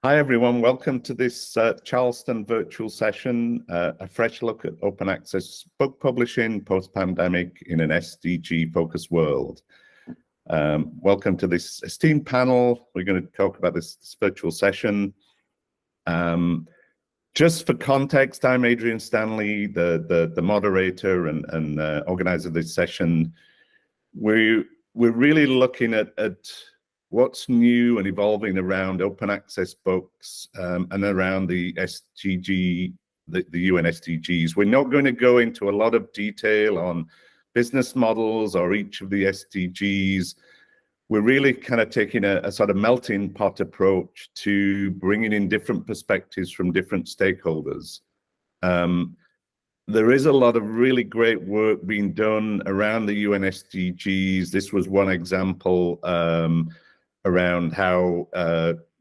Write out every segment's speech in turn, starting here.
Hi everyone, welcome to this Charleston virtual session, a fresh look at open access book publishing post-pandemic in an SDG focused world. Welcome to this esteemed panel. We're going to talk about this virtual session. Just for context, I'm Adrian Stanley, the moderator and organizer of this session. We're really looking at what's new and evolving around open access books and around the SDG, the UN SDGs. We're not going to go into a lot of detail on business models or each of the SDGs. We're really kind of taking a sort of melting pot approach to bringing in different perspectives from different stakeholders. There is a lot of really great work being done around the UN SDGs. This was one example around how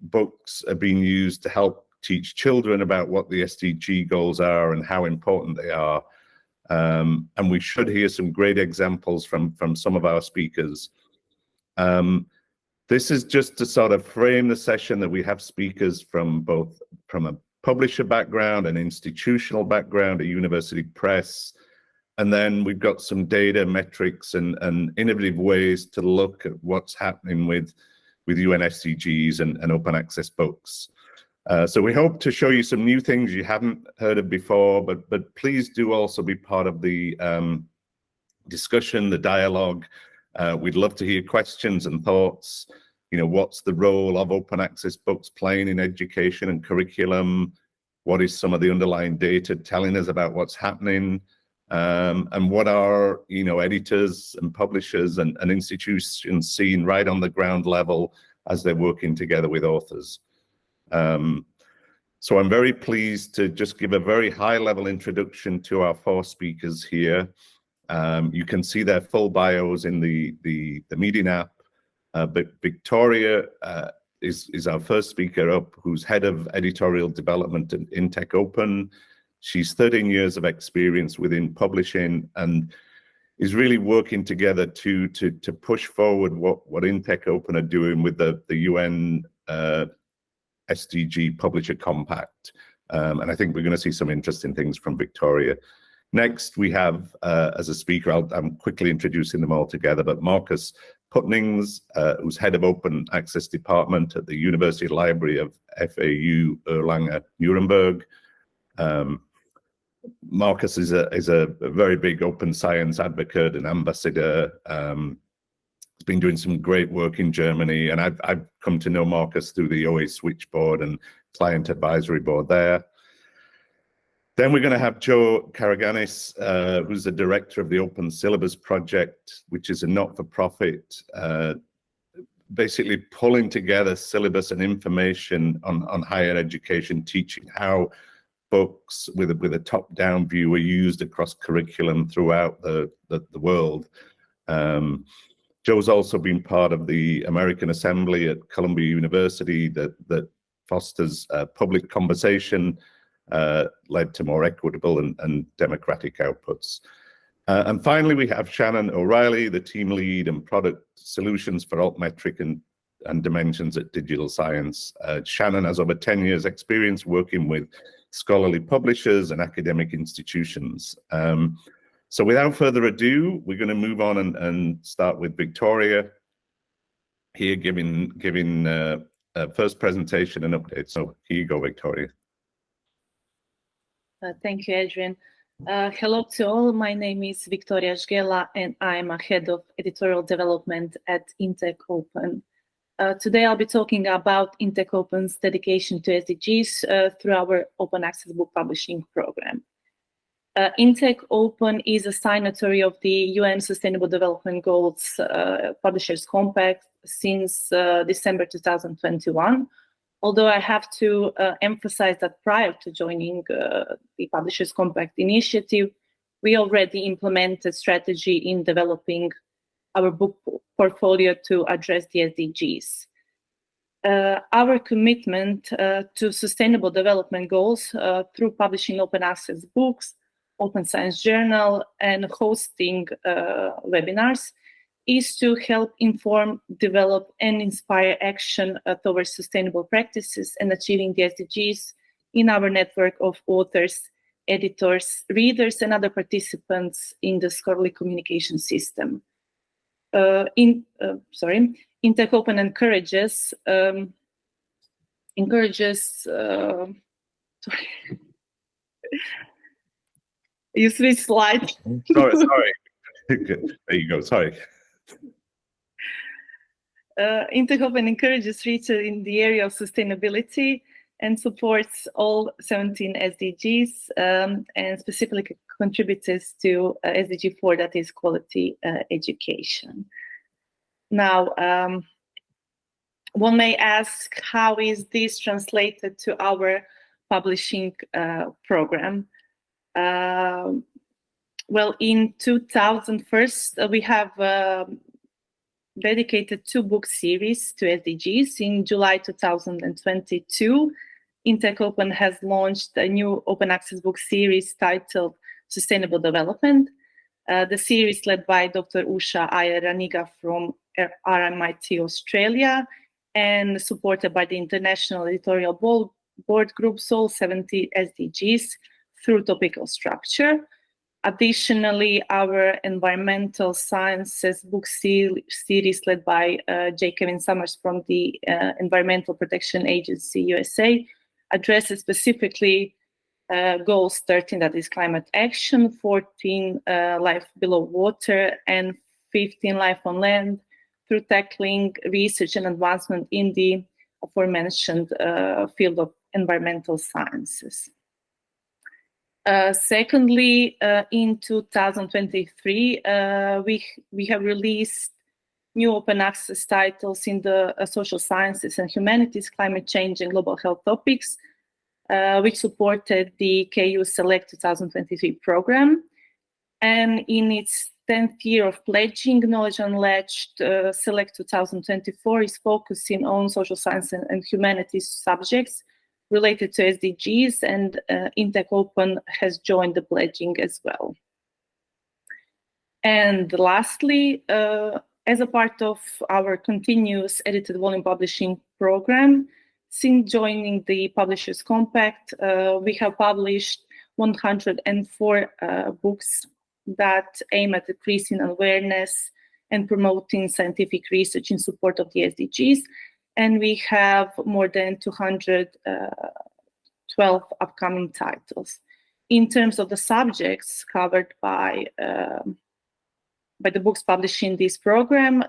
books are being used to help teach children about what the SDG goals are and how important they are. And we should hear some great examples from some of our speakers. This is just to sort of frame the session that we have speakers from a publisher background, an institutional background, a university press, and then we've got some data, metrics, and innovative ways to look at what's happening with UN SDGs and open access books. So we hope to show you some new things you haven't heard of before, but please do also be part of the discussion, the dialogue. We'd love to hear questions and thoughts. You know, what's the role of open access books playing in education and curriculum? What is some of the underlying data telling us about what's happening? And what are, you know, editors and publishers and institutions seeing right on the ground level as they're working together with authors? So I'm very pleased to just give a very high-level introduction to our four speakers here. You can see their full bios in the meeting app. But Victoria is our first speaker up, who's head of editorial development at InTech Open. She's 13 years of experience within publishing and is really working together to push forward what InTech Open are doing with the UN SDG Publisher Compact. And I think we're going to see some interesting things from Victoria. Next, we have, as a speaker, I'm quickly introducing them all together, but Marcus Putnings, who's head of Open Access Department at the University Library of FAU Erlangen-Nuremberg. Marcus is a very big open science advocate and ambassador. He's been doing some great work in Germany, and I've come to know Marcus through the OA Switchboard and Client Advisory Board there. Then we're going to have Joe Karaganis, who's the director of the Open Syllabus Project, which is a not-for-profit, basically pulling together syllabus and information on higher education, teaching how books with a top-down view are used across curriculum throughout the world. Joe's also been part of the American Assembly at Columbia University that fosters public conversation, led to more equitable and democratic outputs. And finally, we have Shannon O'Reilly, the team lead and product solutions for altmetric and dimensions at Digital Science. Shannon has over 10 years experience working with scholarly publishers and academic institutions. So without further ado, we're going to move on and start with Victoria here giving a first presentation and update. So here you go, Victoria. Thank you, Adrian. Hello to all. My name is Victoria Žgela, and I'm a head of editorial development at InTech Open. Today, I'll be talking about InTech Open's dedication to SDGs through our open access book publishing program. InTech Open is a signatory of the UN Sustainable Development Goals Publishers Compact since December 2021. Although I have to emphasize that prior to joining the Publishers Compact initiative, we already implemented strategy in developing our book portfolio to address the SDGs. Our commitment to sustainable development goals through publishing open access books, open science journal, and hosting webinars is to help inform, develop, and inspire action towards sustainable practices and achieving the SDGs in our network of authors, editors, readers, and other participants in the scholarly communication system. Intec Open encourages you switch slide. Sorry. There you go. Sorry. Intec Open encourages research in the area of sustainability and supports all 17 SDGs and specifically contributes to SDG 4, that is quality education. Now, one may ask, how is this translated to our publishing program? Well, in 2001, we have dedicated 2 book series to SDGs. In July 2022, Intec Open has launched a new open access book series titled Sustainable Development. The series led by Dr. Usha Iyer-Raniga from RMIT Australia and supported by the International Editorial Board Group's all 70 SDGs through topical structure. Additionally, our environmental sciences book series led by J. Kevin Summers from the Environmental Protection Agency USA addresses specifically goals 13, that is climate action, 14, life below water, and 15, life on land, through tackling research and advancement in the aforementioned field of environmental sciences. Secondly, in 2023, we have released new open access titles in the social sciences and humanities, climate change and global health topics, which supported the KU Select 2023 program. And in its 10th year of pledging, Knowledge Unlatched Select 2024 is focusing on social science and humanities subjects related to SDGs, and Intec Open has joined the pledging as well. And lastly, as a part of our continuous edited volume publishing program, since joining the Publishers Compact, we have published 104 books that aim at increasing awareness and promoting scientific research in support of the SDGs. And we have more than 212 upcoming titles. In terms of the subjects covered by the books published in this program,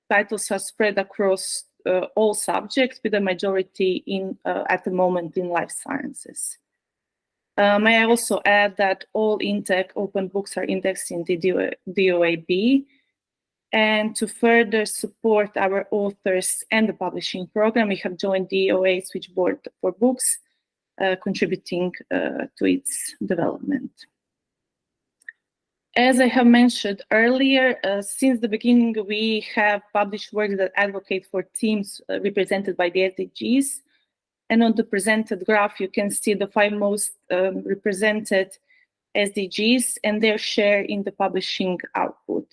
titles are spread across all subjects, with a majority in at the moment in life sciences. May I also add that all Intec Open books are indexed in the DOAB. And to further support our authors and the publishing program, we have joined the OA Switchboard for Books, contributing to its development. As I have mentioned earlier, since the beginning, we have published works that advocate for themes represented by the SDGs. And on the presented graph, you can see the 5 most represented SDGs and their share in the publishing output.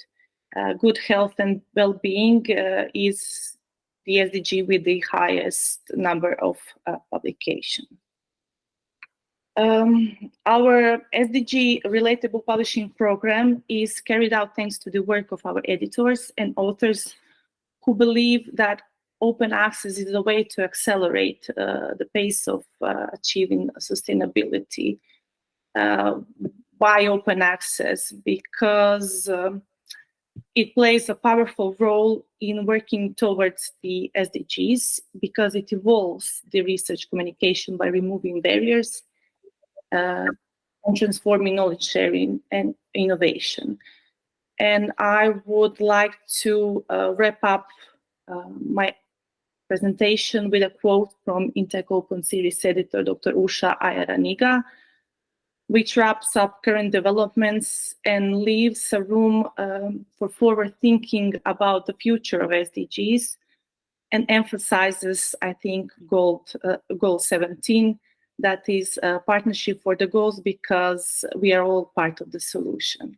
Good health and well-being is the SDG with the highest number of publications. Our SDG relatable publishing program is carried out thanks to the work of our editors and authors who believe that open access is a way to accelerate the pace of achieving sustainability. Why open access? Because it plays a powerful role in working towards the SDGs, because it evolves the research communication by removing barriers and transforming knowledge sharing and innovation. And I would like to wrap up my presentation with a quote from Intec Open Series editor, Dr. Usha Iyer-Raniga, which wraps up current developments and leaves a room for forward thinking about the future of SDGs, and emphasizes, I think, goal 17, that is a partnership for the goals, because we are all part of the solution.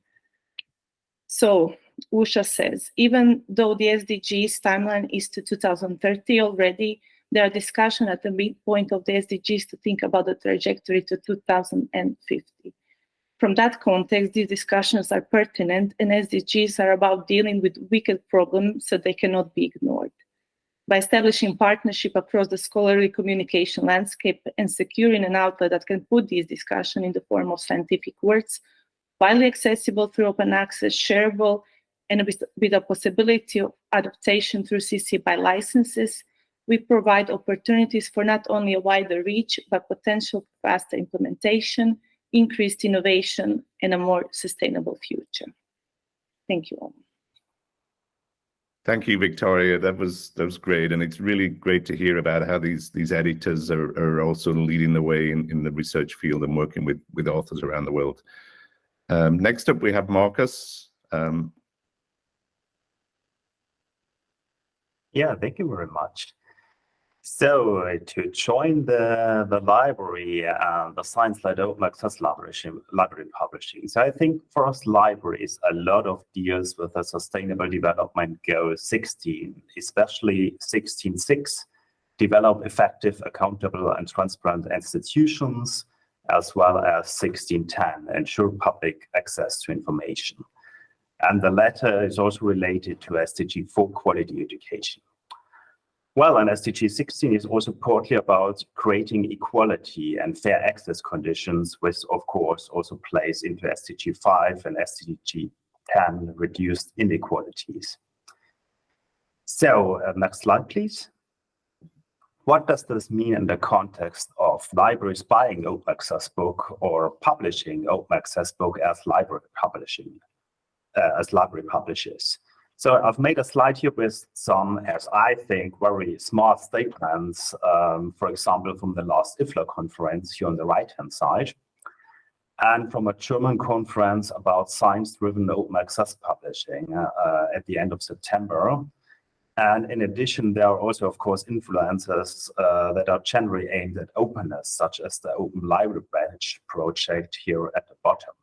So Usha says, even though the SDGs timeline is to 2030 already, there are discussions at the midpoint of the SDGs to think about the trajectory to 2050. From that context, these discussions are pertinent, and SDGs are about dealing with wicked problems so they cannot be ignored. By establishing partnership across the scholarly communication landscape and securing an outlet that can put these discussions in the form of scientific words, widely accessible through open access, shareable, and with a possibility of adaptation through CC BY licenses, we provide opportunities for not only a wider reach, but potential faster implementation, increased innovation, and a more sustainable future. Thank you all. Thank you, Victoria. That was great, and it's really great to hear about how these editors are also leading the way in the research field and working with authors around the world. Next up, we have Marcus. Yeah, thank you very much. So to join the library, the science-led open access library publishing. So I think for us libraries, a lot of deals with the Sustainable Development Goal 16, especially 16.6, develop effective, accountable, and transparent institutions, as well as 16.10, ensure public access to information. And the latter is also related to SDG 4, quality education. Well, and SDG 16 is also partly about creating equality and fair access conditions, which of course also plays into SDG 5 and SDG 10, reduced inequalities. So next slide, please. What does this mean in the context of libraries buying open access book or publishing open access book as library publishers? So I've made a slide here with some, as I think, very smart statements, for example, from the last IFLA conference here on the right-hand side, and from a German conference about science-driven open access publishing at the end of September. And in addition, there are also, of course, influencers that are generally aimed at openness, such as the Open Library Badge project here at the bottom.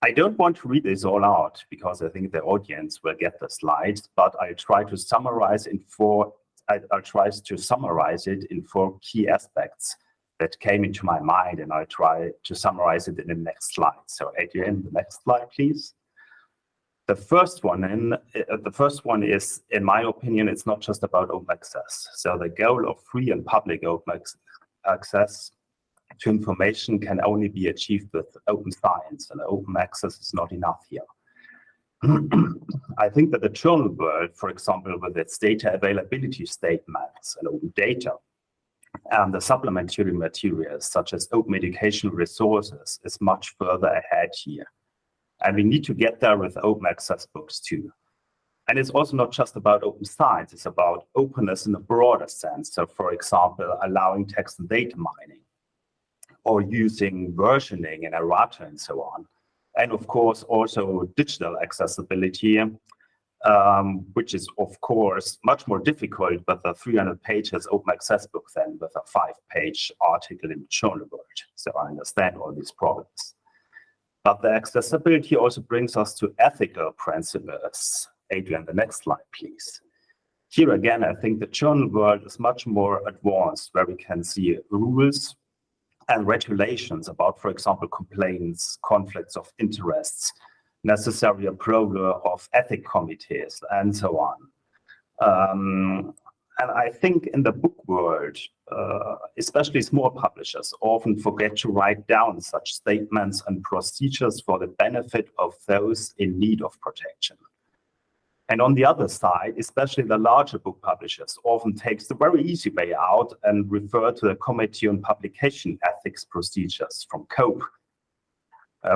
I don't want to read this all out because I think the audience will get the slides, but I'll try to summarize it in four key aspects that came into my mind, and I'll try to summarize it in the next slide. So Adrian, the next slide, please. The first one is, in my opinion, it's not just about open access. So the goal of free and public open access to information can only be achieved with open science, and open access is not enough here. I think that the journal world, for example, with its data availability statements and open data, and the supplementary materials such as open educational resources, is much further ahead here. And we need to get there with open access books too. And it's also not just about open science, it's about openness in a broader sense. So for example, allowing text and data mining, or using versioning and errata and so on. And of course, also digital accessibility, which is of course much more difficult with a 300 pages open access book than with a 5-page article in the journal world. So I understand all these problems. But the accessibility also brings us to ethical principles. Adrian, the next slide, please. Here again, I think the journal world is much more advanced, where we can see rules and regulations about, for example, complaints, conflicts of interests, necessary approval of ethic committees, and so on. And I think in the book world, especially small publishers often forget to write down such statements and procedures for the benefit of those in need of protection. And on the other side, especially the larger book publishers often takes the very easy way out and refer to the Committee on Publication Ethics Procedures from COPE,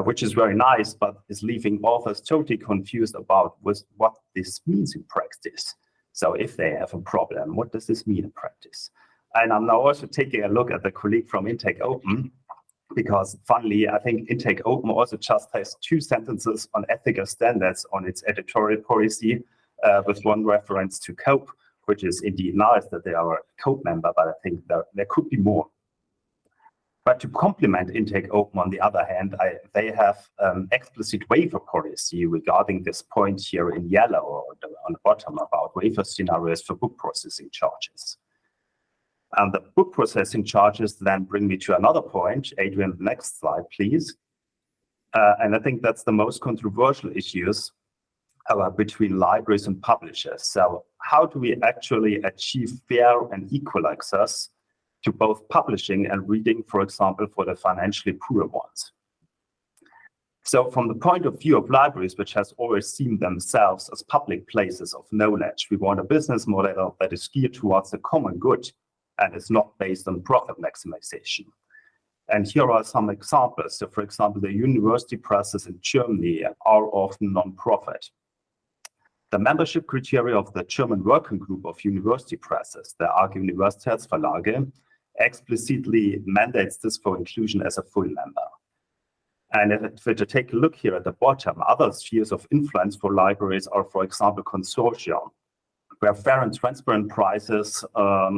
which is very nice, but is leaving authors totally confused about what this means in practice. So if they have a problem, what does this mean in practice? And I'm now also taking a look at the colleague from Intake Open, because funnily, I think Intake Open also just has 2 sentences on ethical standards on its editorial policy, with one reference to COPE, which is indeed nice that they are a COPE member, but I think there could be more. But to complement Intake Open, on the other hand, they have explicit waiver policy regarding this point here in yellow or on the bottom about waiver scenarios for book processing charges. And the book processing charges then bring me to another point. Adrian, next slide, please. And I think that's the most controversial issues between libraries and publishers. So how do we actually achieve fair and equal access to both publishing and reading, for example, for the financially poor ones? So from the point of view of libraries, which has always seen themselves as public places of knowledge, we want a business model that is geared towards the common good and is not based on profit maximization. And here are some examples. So for example, the university presses in Germany are often non-profit. The membership criteria of the German working group of university presses, the AG Universitätsverlage, explicitly mandates this for inclusion as a full member. And if we take a look here at the bottom, other spheres of influence for libraries are, for example, consortia, where fair and transparent prices are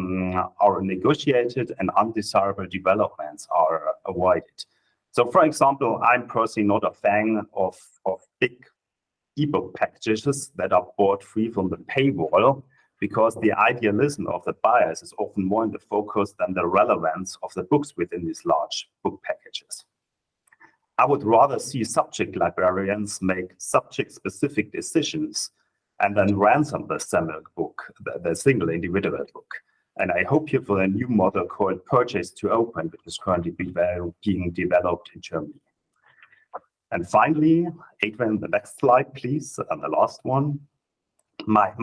negotiated and undesirable developments are avoided. So, for example, I'm personally not a fan of big ebook packages that are bought free from the paywall, because the idealism of the buyers is often more in the focus than the relevance of the books within these large book packages. I would rather see subject librarians make subject-specific decisions and then ransom the single individual book. And I hope here for a new model called Purchase to Open, which is currently being developed in Germany. And finally, Adrian, the next slide, please, and the last one. My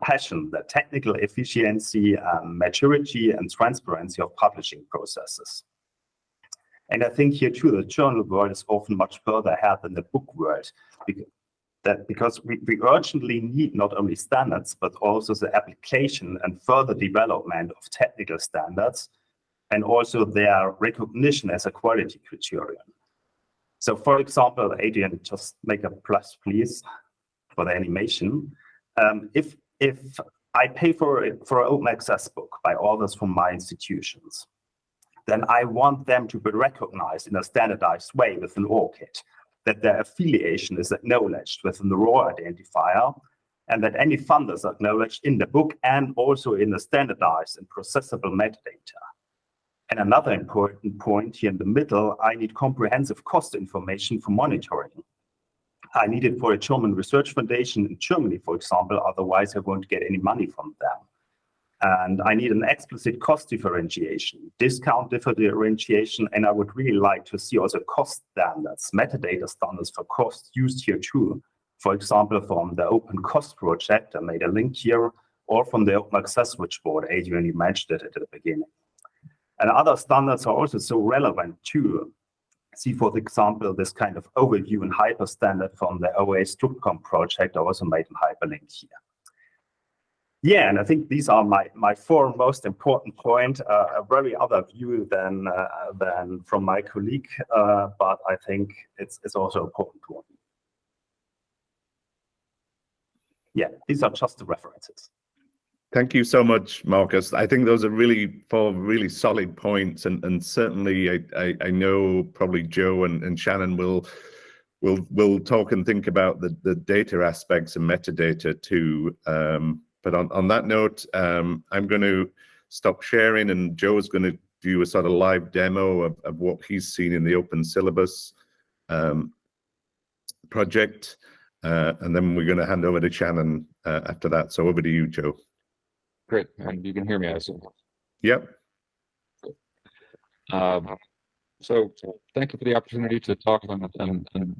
passion, the technical efficiency, maturity, and transparency of publishing processes. And I think here too, the journal world is often much further ahead than the book world, because we urgently need not only standards, but also the application and further development of technical standards, and also their recognition as a quality criterion. So for example, Adrian, just make a plus, please, for the animation. If I pay for an open access book by authors from my institutions, then I want them to be recognized in a standardized way with an ORCID, that their affiliation is acknowledged within the raw identifier, and that any funders are acknowledged in the book and also in the standardized and processable metadata. And another important point here in the middle, I need comprehensive cost information for monitoring. I need it for a German research foundation in Germany, for example, otherwise I won't get any money from them. And I need an explicit cost differentiation, discount differentiation, and I would really like to see also cost standards, metadata standards for cost used here too. For example, from the Open Cost Project, I made a link here, or from the Open Access Switchboard, Adrian, you mentioned it at the beginning. And other standards are also so relevant too. See, for example, this kind of overview and hyper standard from the OA Structcom project, I also made a hyperlink here. Yeah, and I think these are my four most important points. A very other view than from my colleague, but I think it's also important one. Yeah, these are just the references. Thank you so much, Marcus. I think those are four really solid points, and certainly I know probably Joe and Shannon will talk and think about the data aspects and metadata too. But on that note, I'm going to stop sharing, and Joe's going to do a sort of live demo of what he's seen in the Open Syllabus project, and then we're going to hand over to Shannon after that. So over to you, Joe. Great, and you can hear me, I assume. Yep. So thank you for the opportunity to talk and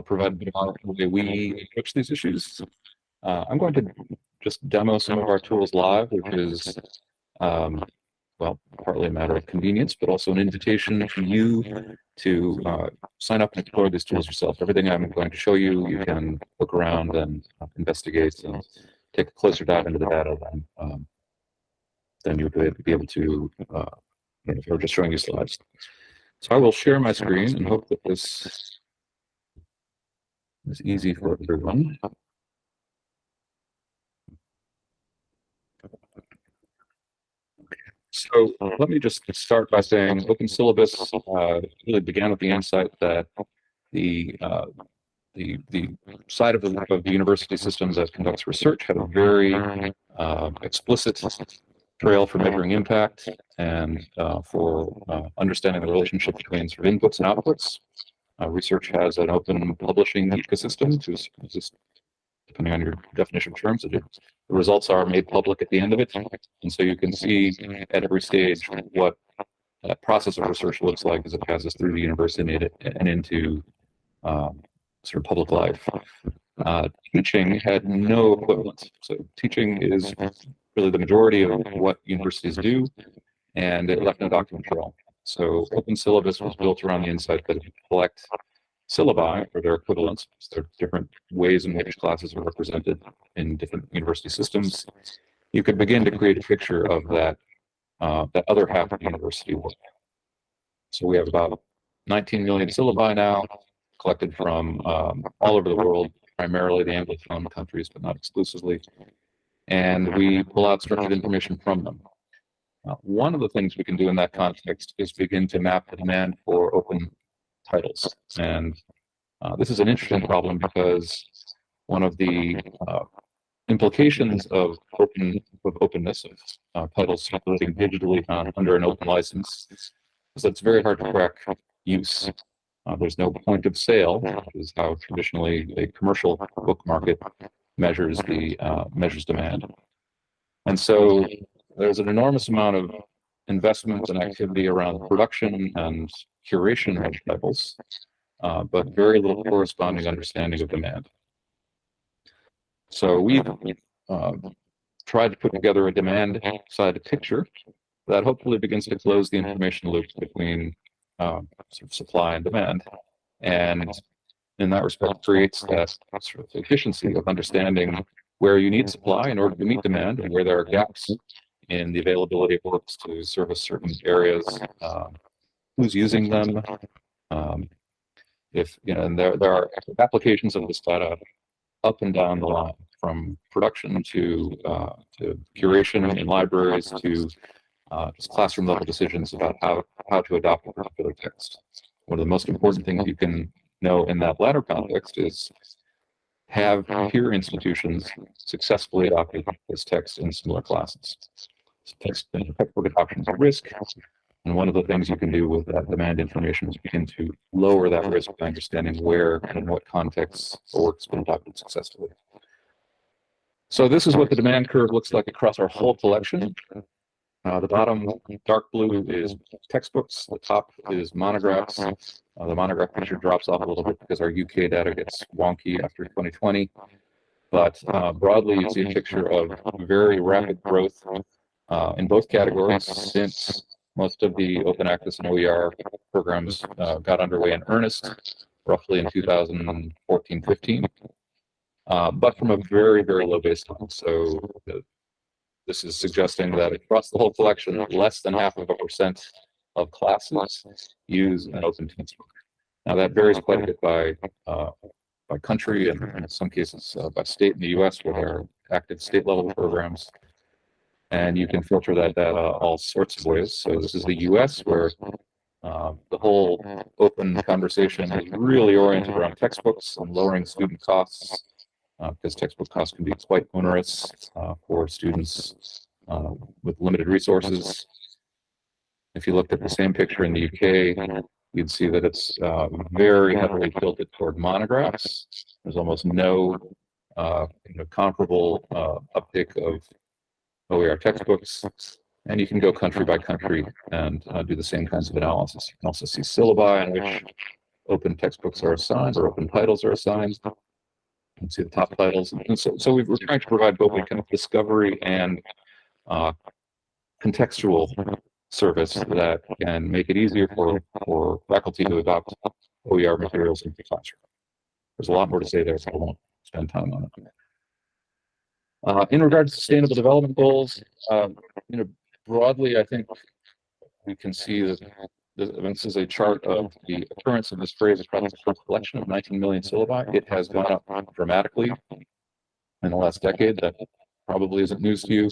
provide a bit of the way we approach these issues. I'm going to just demo some of our tools live, which is, well, partly a matter of convenience, but also an invitation for you to sign up and explore these tools yourself. Everything I'm going to show you, you can look around and investigate and take a closer dive into the data than you would be able to if I were just showing you slides. So I will share my screen and hope that this is easy for everyone. So let me just start by saying open syllabus really began with the insight that the side of the university system that conducts research had a very explicit trail for measuring impact and for understanding the relationship between sort of inputs and outputs. Research has an open publishing ecosystem, just depending on your definition of terms. The results are made public at the end of it, and so you can see at every stage what that process of research looks like as it passes through the university and into sort of public life. Teaching had no equivalent. So teaching is really the majority of what universities do, and it left no document trail. So open syllabus was built around the insight that if you collect syllabi or their equivalents, there are different ways in which classes are represented in different university systems, you could begin to create a picture of that other half of university work. So we have about 19 million syllabi now, collected from all over the world, primarily the Anglophone countries, but not exclusively. And we pull out structured information from them. One of the things we can do in that context is begin to map the demand for open titles. And this is an interesting problem because one of the implications of openness of titles circulating digitally under an open license is that it's very hard to track use. There's no point of sale, which is how traditionally a commercial book market measures demand. And so there's an enormous amount of investment and activity around production and curation of titles, but very little corresponding understanding of demand. So we've tried to put together a demand-side picture that hopefully begins to close the information loop between sort of supply and demand, and in that respect creates that sort of efficiency of understanding where you need supply in order to meet demand and where there are gaps in the availability of works to service certain areas, who's using them. If you know, and there are applications of this data up and down the line, from production to curation in libraries to just classroom level decisions about how to adopt a particular text. One of the most important things you can know in that latter context is, have peer institutions successfully adopted this text in similar classes? Textbook adoption is a risk, and one of the things you can do with that demand information is begin to lower that risk by understanding where and in what contexts a work's been adopted successfully. So this is what the demand curve looks like across our whole collection. The bottom dark blue is textbooks, the top is monographs. The monograph picture drops off a little bit because our UK data gets wonky after 2020. But broadly, you see a picture of very rapid growth in both categories since most of the open access and OER programs got underway in earnest, roughly in 2014-15, but from a very, very low baseline. So this is suggesting that across the whole collection, less than 0.5% of classes use an open textbook. Now that varies quite a bit by country, and in some cases by state. In the US, where there are active state level programs, and you can filter that data all sorts of ways. So this is the US, where the whole open conversation is really oriented around textbooks and lowering student costs, because textbook costs can be quite onerous for students with limited resources. If you looked at the same picture in the UK, you'd see that it's very heavily tilted toward monographs. There's almost no comparable uptake of OER textbooks, and you can go country by country and do the same kinds of analysis. You can also see syllabi in which open textbooks are assigned or open titles are assigned. You can see the top titles. And so we're trying to provide both a kind of discovery and contextual service that can make it easier for faculty to adopt OER materials into the classroom. There's a lot more to say there, so I won't spend time on it. In regard to sustainable development goals, broadly, I think we can see that this is a chart of the occurrence of this phrase across the whole collection of 19 million syllabi. It has gone up dramatically in the last decade. That probably isn't news to you,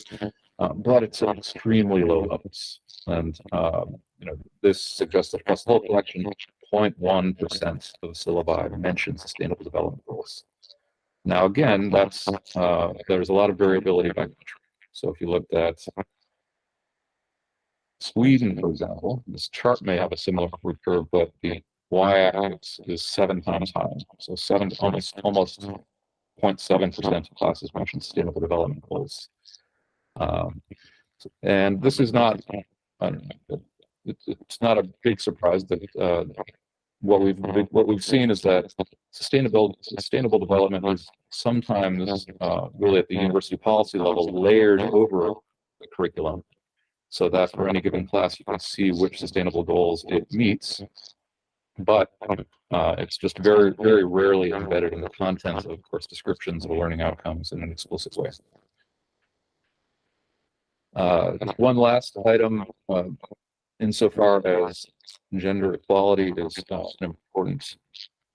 but it's at extremely low levels. And this suggests that across the whole collection, 0.1% of syllabi mention sustainable development goals. Now, again, that's there's a lot of variability by country. So if you looked at Sweden, for example, this chart may have a similar curve, but the y-axis is 7 times higher. So almost 0.7% of classes mention sustainable development goals. And this is not, I don't know, it's not a big surprise that what we've seen is that sustainable development is sometimes really at the university policy level layered over the curriculum, so that for any given class you can see which sustainable goals it meets, but it's just very, very rarely embedded in the content of course descriptions of learning outcomes in an explicit way. One last item, insofar as gender equality is an important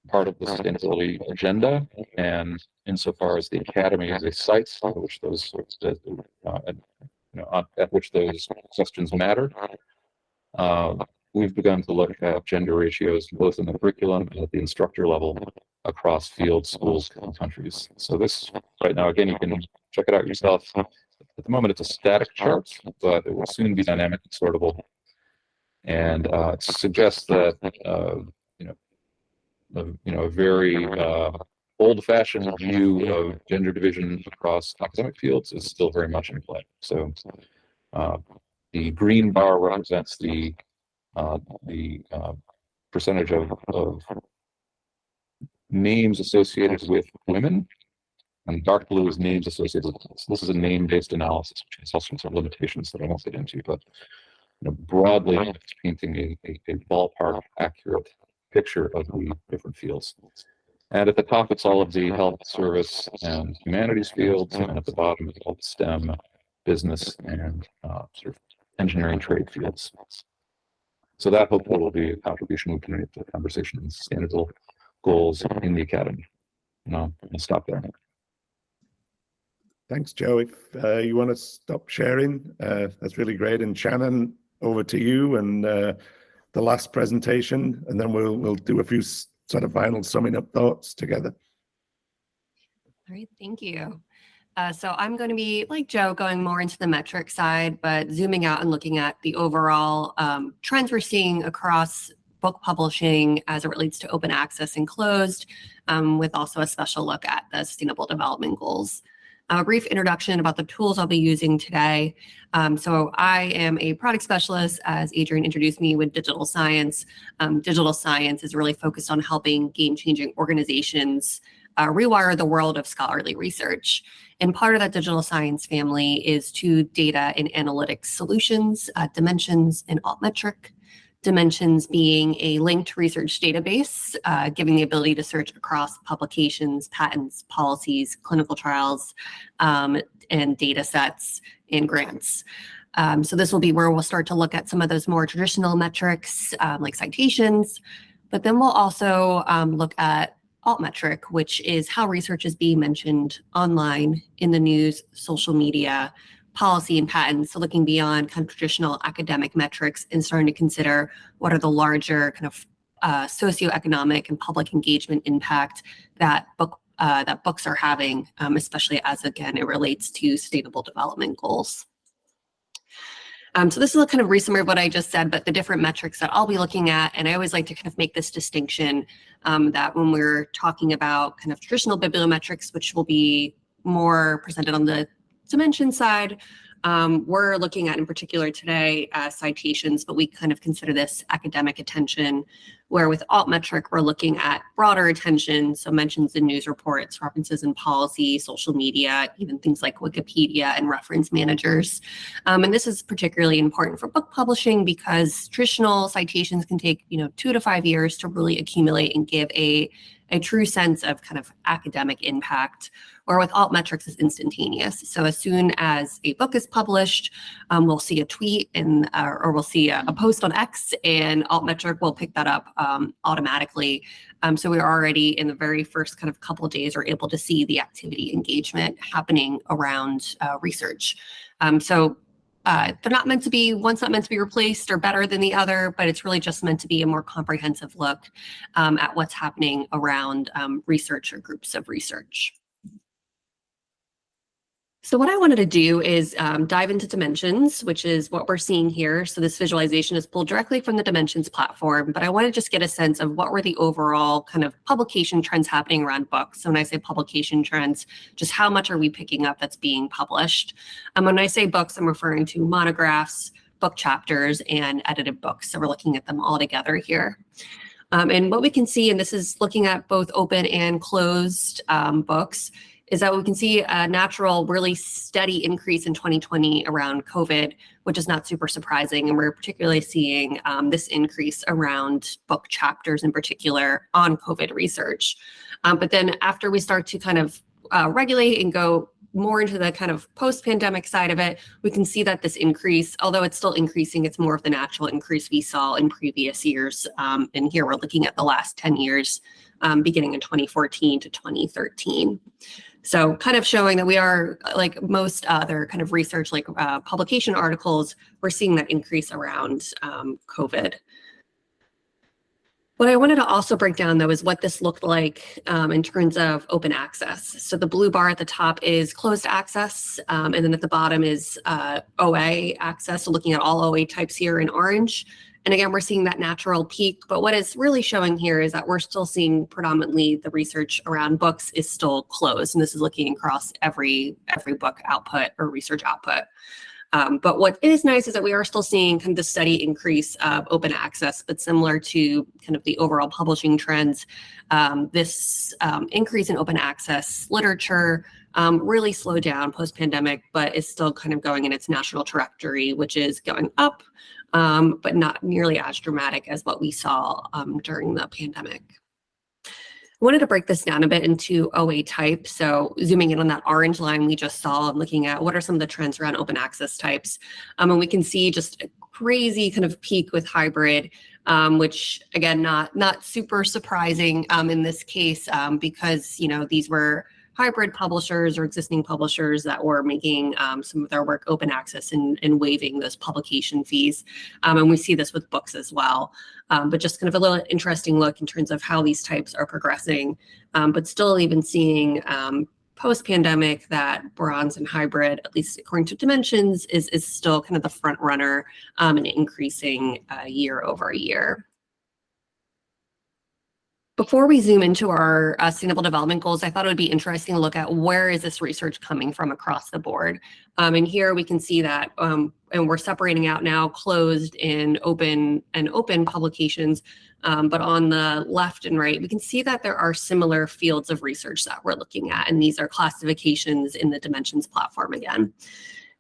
part of the sustainability agenda, and insofar as the Academy is a site at which those at which those questions matter, we've begun to look at gender ratios both in the curriculum and at the instructor level across fields, schools, and countries. So this right now, again, you can check it out yourself. At the moment, it's a static chart, but it will soon be dynamic and sortable. And it suggests that a very old-fashioned view of gender division across academic fields is still very much in play. So the green bar represents the percentage of names associated with women, and dark blue is names associated with this. This is a name-based analysis, which has all sorts of limitations that I won't get into, but broadly, it's painting a ballpark accurate picture of the different fields. And at the top, it's all of the health, service, and humanities fields, and at the bottom, it's all the STEM, business, and sort of engineering trade fields. So that hopefully will be a contribution we can make to the conversation on sustainable goals in the academy. I'll stop there. Thanks, Joe. If you want to stop sharing, that's really great. And Shannon, over to you and the last presentation, and then we'll do a few sort of final summing up thoughts together. All right, thank you. So I'm going to be, like Joe, going more into the metric side, but zooming out and looking at the overall trends we're seeing across book publishing as it relates to open access and closed, with also a special look at the Sustainable Development Goals. A brief introduction about the tools I'll be using today. So I am a product specialist, as Adrian introduced me, with digital science. Digital science is really focused on helping game-changing organizations rewire the world of scholarly research. And part of that digital science family is two data and analytics solutions, Dimensions and Altmetric. Dimensions being a linked research database, giving the ability to search across publications, patents, policies, clinical trials, and data sets and grants. So this will be where we'll start to look at some of those more traditional metrics, like citations, but then we'll also look at Altmetric, which is how research is being mentioned online, in the news, social media, policy, and patents. So looking beyond kind of traditional academic metrics and starting to consider what are the larger kind of socioeconomic and public engagement impact that books are having, especially as, again, it relates to sustainable development goals. So this is a kind of resummary of what I just said, but the different metrics that I'll be looking at, and I always like to kind of make this distinction that when we're talking about kind of traditional bibliometrics, which will be more presented on the Dimension side, we're looking at in particular today citations, but we kind of consider this academic attention, where with Altmetric, we're looking at broader attention, so mentions in news reports, references in policy, social media, even things like Wikipedia and reference managers. And this is particularly important for book publishing because traditional citations can take 2 to 5 years to really accumulate and give a true sense of kind of academic impact, or with Altmetrics is instantaneous. So as soon as a book is published, we'll see a tweet and or we'll see a post on X, and Altmetric will pick that up automatically. So we're already in the very first kind of couple of days are able to see the activity engagement happening around research. So they're not meant to be, one's not meant to be replaced or better than the other, but it's really just meant to be a more comprehensive look at what's happening around research or groups of research. So what I wanted to do is dive into Dimensions, which is what we're seeing here. So this visualization is pulled directly from the Dimensions platform, but I want to just get a sense of what were the overall kind of publication trends happening around books. So when I say publication trends, just how much are we picking up that's being published? When I say books, I'm referring to monographs, book chapters, and edited books. So we're looking at them all together here. And what we can see, and this is looking at both open and closed books, is that we can see a natural, really steady increase in 2020 around COVID, which is not super surprising. And we're particularly seeing this increase around book chapters in particular on COVID research. But then after we start to kind of regulate and go more into the kind of post-pandemic side of it, we can see that this increase, although it's still increasing, it's more of the natural increase we saw in previous years. And here we're looking at the last 10 years, beginning in 2014 to 2013. So kind of showing that we are, like most other kind of research, like publication articles, we're seeing that increase around COVID. What I wanted to also break down, though, is what this looked like in terms of open access. So the blue bar at the top is closed access, and then at the bottom is OA access, so looking at all OA types here in orange. And again, we're seeing that natural peak, but what is really showing here is that we're still seeing predominantly the research around books is still closed. And this is looking across every book output or research output. But what is nice is that we are still seeing kind of the steady increase of open access, but similar to kind of the overall publishing trends, this increase in open access literature really slowed down post-pandemic, but is still kind of going in its natural trajectory, which is going up, but not nearly as dramatic as what we saw during the pandemic. I wanted to break this down a bit into OA type. So zooming in on that orange line we just saw and looking at what are some of the trends around open access types. And we can see just a crazy kind of peak with hybrid, which again, not super surprising in this case, because, you know, these were hybrid publishers or existing publishers that were making some of their work open access and waiving those publication fees. And we see this with books as well. But just kind of a little interesting look in terms of how these types are progressing, but still even seeing post-pandemic that bronze and hybrid, at least according to Dimensions, is still kind of the front runner and increasing year over year. Before we zoom into our sustainable development goals, I thought it would be interesting to look at where is this research coming from across the board. And here we can see that, and we're separating out now closed and open publications. But on the left and right, we can see that there are similar fields of research that we're looking at. And these are classifications in the Dimensions platform again.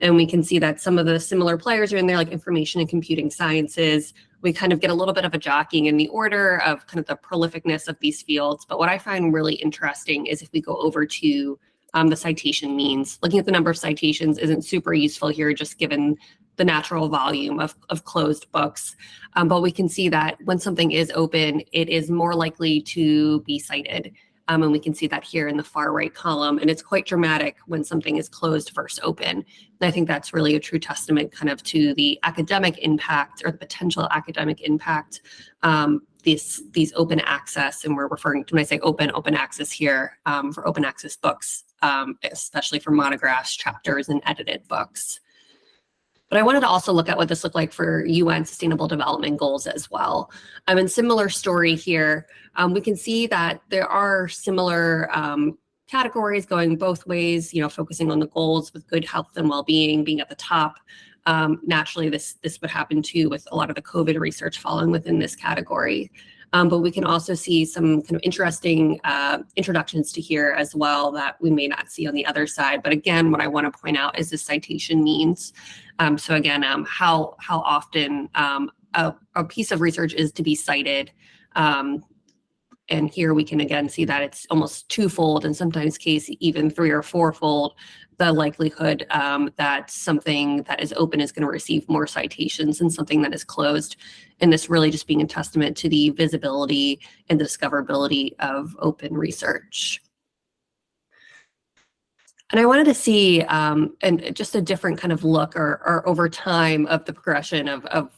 And we can see that some of the similar players are in there, like information and computing sciences. We kind of get a little bit of a jockeying in the order of kind of the prolificness of these fields. But what I find really interesting is if we go over to the citation means, looking at the number of citations isn't super useful here, just given the natural volume of closed books. But we can see that when something is open, it is more likely to be cited. And we can see that here in the far right column. And it's quite dramatic when something is closed versus open. And I think that's really a true testament kind of to the academic impact or the potential academic impact, these open access. And we're referring to, when I say open access here, for open access books, especially for monographs, chapters, and edited books. But I wanted to also look at what this looked like for UN Sustainable Development Goals as well. And similar story here, we can see that there are similar categories going both ways, you know, focusing on the goals with good health and well-being being at the top. Naturally, this would happen too with a lot of the COVID research falling within this category. But we can also see some kind of interesting introductions to here as well that we may not see on the other side. But again, what I want to point out is the citation means. So again, how often a piece of research is to be cited And here we can again see that it's almost twofold, and sometimes case even 3 or 4-fold, the likelihood that something that is open is going to receive more citations than something that is closed. And this really just being a testament to the visibility and the discoverability of open research. And I wanted to see and just a different kind of look or over time of the progression of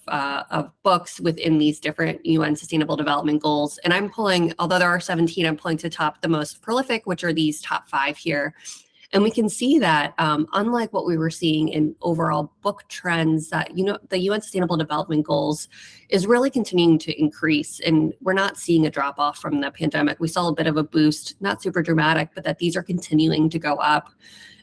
books within these different UN Sustainable Development Goals. And I'm pulling, although there are 17, I'm pulling to top the most prolific, which are these top 5 here. And we can see that unlike what we were seeing in overall book trends, that the UN Sustainable Development Goals is really continuing to increase, and we're not seeing a drop off from the pandemic. We saw a bit of a boost, not super dramatic, but that these are continuing to go up.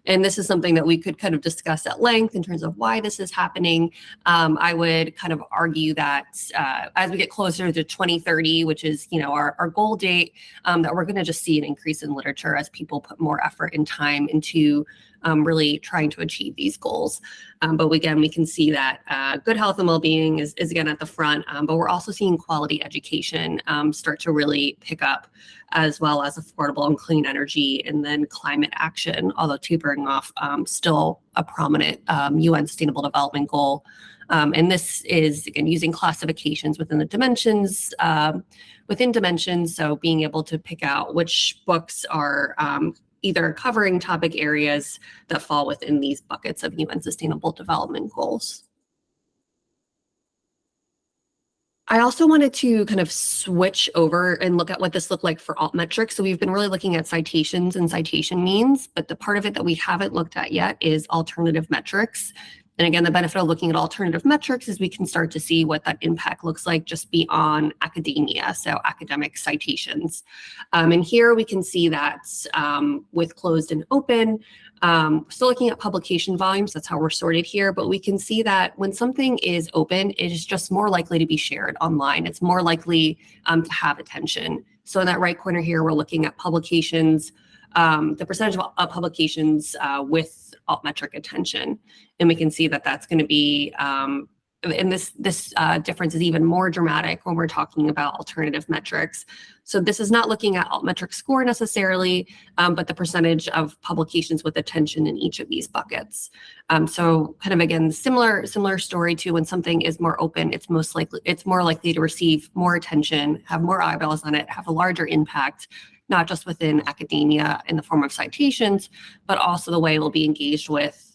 And this is something that we could kind of discuss at length in terms of why this is happening. I would kind of argue that as we get closer to 2030, which is our goal date, that we're going to just see an increase in literature as people put more effort and time into really trying to achieve these goals. But again, we can see that good health and well-being is again at the front, but we're also seeing quality education start to really pick up, as well as affordable and clean energy, and then climate action, although tapering off, still a prominent UN Sustainable Development Goal. And this is, again, using classifications within the dimensions, so being able to pick out which books are either covering topic areas that fall within these buckets of UN Sustainable Development Goals. I also wanted to kind of switch over and look at what this looked like for altmetrics. So we've been really looking at citations and citation means, but the part of it that we haven't looked at yet is alternative metrics. And again, the benefit of looking at alternative metrics is we can start to see what that impact looks like just beyond academia, so academic citations. And here we can see that with closed and open, still looking at publication volumes, that's how we're sorted here, but we can see that when something is open, it is just more likely to be shared online. It's more likely to have attention. So in that right corner here, we're looking at publications, the percentage of publications with altmetric attention. And we can see that that's going to be, and this difference is even more dramatic when we're talking about alternative metrics. So this is not looking at altmetric score necessarily, but the percentage of publications with attention in each of these buckets. So kind of again, similar story to when something is more open, it's more likely to receive more attention, have more eyeballs on it, have a larger impact, not just within academia in the form of citations, but also the way it will be engaged with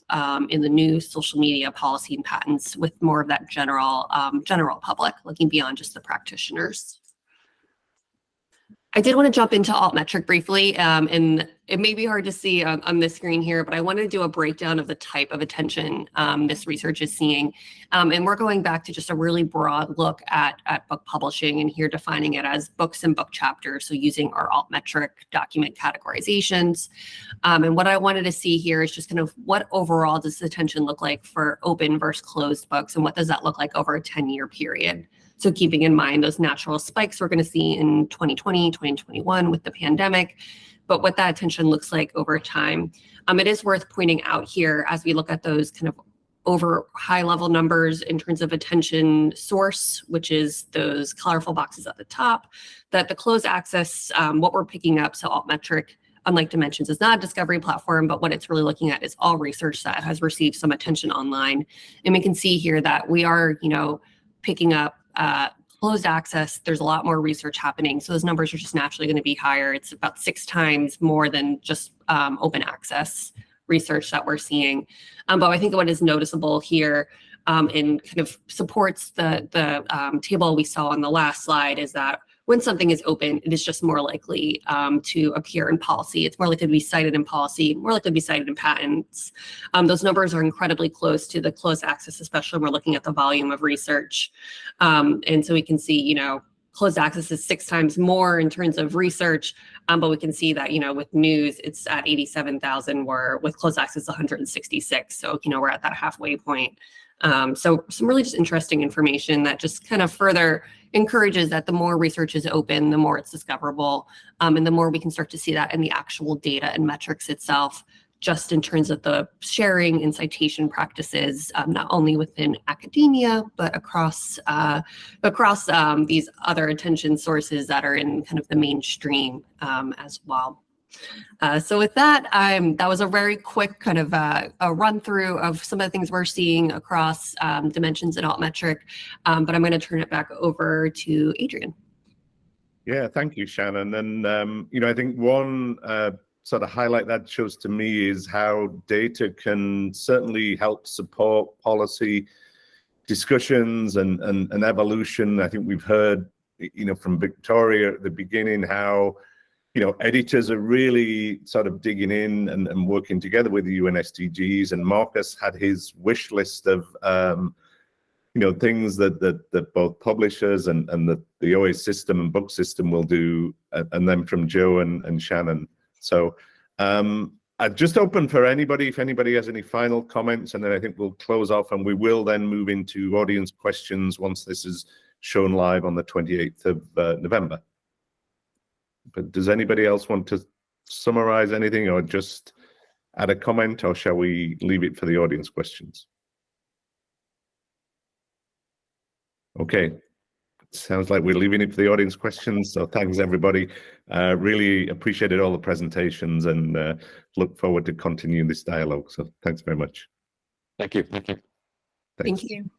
in the news, social media, policy, and patents, with more of that general public, looking beyond just the practitioners. I did want to jump into altmetric briefly, and it may be hard to see on this screen here, but I wanted to do a breakdown of the type of attention this research is seeing. And we're going back to just a really broad look at book publishing, and here defining it as books and book chapters, so using our altmetric document categorizations. And what I wanted to see here is just kind of what overall does attention look like for open versus closed books, and what does that look like over a 10-year period? So keeping in mind those natural spikes we're going to see in 2020, 2021 with the pandemic, but what that attention looks like over time. It is worth pointing out here as we look at those kind of over high level numbers in terms of attention source, which is those colorful boxes at the top, that the closed access, what we're picking up, so altmetric, unlike Dimensions, is not a discovery platform, but what it's really looking at is all research that has received some attention online. And we can see here that we are, picking up closed access. There's a lot more research happening, so those numbers are just naturally going to be higher. It's about 6 times more than just open access research that we're seeing. But I think what is noticeable here and kind of supports the table we saw on the last slide is that when something is open, it is just more likely to appear in policy. It's more likely to be cited in policy, more likely to be cited in patents. Those numbers are incredibly close to the closed access, especially when we're looking at the volume of research. And so we can see, closed access is 6 times more in terms of research, but we can see that, with news, it's at 87,000, where with closed access, 166. So, we're at that halfway point. So some really just interesting information that just kind of further encourages that the more research is open, the more it's discoverable, and the more we can start to see that in the actual data and metrics itself, just in terms of the sharing and citation practices, not only within academia, but across these other attention sources that are in kind of the mainstream as well. So with that, that was a very quick kind of a run through of some of the things we're seeing across dimensions and altmetric, but I'm going to turn it back over to Adrian. Yeah, thank you, Shannon. And, you know, I think one sort of highlight that shows to me is how data can certainly help support policy discussions and evolution. I think we've heard, you know, from Victoria at the beginning how, you know, editors are really sort of digging in and working together with the UN SDGs. And Marcus had his wish list of, you know, things that both publishers and the OA system and book system will do, and then from Joe and Shannon. So I'd just open for anybody, if anybody has any final comments, and then I think we'll close off, and we will then move into audience questions once this is shown live on the 28th of November. But does anybody else want to summarize anything or just add a comment, or shall we leave it for the audience questions? Okay, sounds like we're leaving it for the audience questions. So thanks, everybody. Really appreciated all the presentations and look forward to continuing this dialogue. So thanks very much. Thank you. Thank you. Thanks. Thank you.